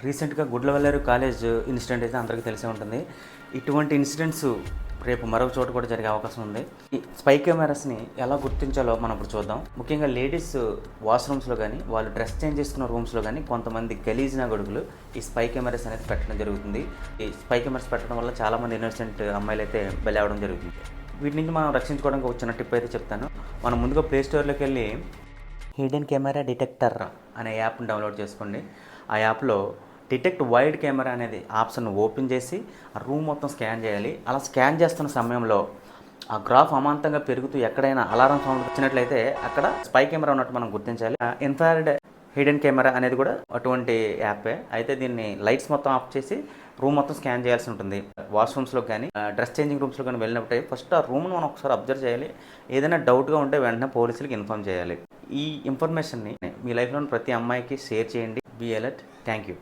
రీసెంట్‌గా Gudlavalleru college incident అయితే అందరికీ తెలిసే ఉంటుంది. ఇటువంటి ఇన్సిడెంట్స్ రేపు మరొక చోట కూడా జరిగే అవకాశం ఉంది. ఈ స్పై కెమెరాస్‌ని ఎలా గుర్తించాలో మనం ఇప్పుడు చూద్దాం. ముఖ్యంగా లేడీస్ వాష్‌రూమ్స్‌లో గానీ, వాళ్ళు డ్రెస్ చేంజ్ చేసుకున్న రూమ్స్‌లో గానీ కొంతమంది గలీజ్ నాగొడుగులు ఈ స్పై కెమెరాస్ అనేది పెట్టడం జరుగుతుంది. ఈ స్పై కెమెరాస్ పెట్టడం వల్ల చాలామంది ఇన్నోసెంట్ అమ్మాయిలైతే బలి అవ్వడం జరుగుతుంది. వీటి నుంచి మనం రక్షించుకోవడానికి ఒక చిన్న టిప్ అయితే చెప్తాను. మనం ముందుగా ప్లే స్టోర్‌లోకి వెళ్ళి హిడెన్ కెమెరా డిటెక్టర్ అనే యాప్ని డౌన్లోడ్ చేసుకోండి. ఆ యాప్లో డిటెక్ట్ వైడ్ కెమెరా అనేది ఆప్షన్ ఓపెన్ చేసి ఆ రూమ్ మొత్తం స్కాన్ చేయాలి. అలా స్కాన్ చేస్తున్న సమయంలో ఆ గ్రాఫ్ అమాంతంగా పెరుగుతూ ఎక్కడైనా అలారం సౌండ్ వచ్చినట్లయితే అక్కడ స్పై కెమెరా ఉన్నట్టు మనం గుర్తించాలి. ఇన్ఫ్రారెడ్ హిడెన్ కెమెరా అనేది కూడా అటువంటి యాపే. అయితే దీన్ని లైట్స్ మొత్తం ఆఫ్ చేసి రూమ్ మొత్తం స్కాన్ చేయాల్సి ఉంటుంది. వాష్రూమ్స్లో కానీ డ్రెస్ చేంజింగ్ రూమ్స్లో కానీ వెళ్ళినప్పుడు ఫస్ట్ ఆ రూమ్ను మనం ఒకసారి అబ్జర్వ్ చేయాలి. ఏదైనా డౌట్గా ఉంటే వెంటనే పోలీసులకి ఇన్ఫార్మ్ చేయాలి. ఈ ఇన్ఫర్మేషన్ని మీ లైఫ్లోని ప్రతి అమ్మాయికి షేర్ చేయండి. Be alert. Thank you.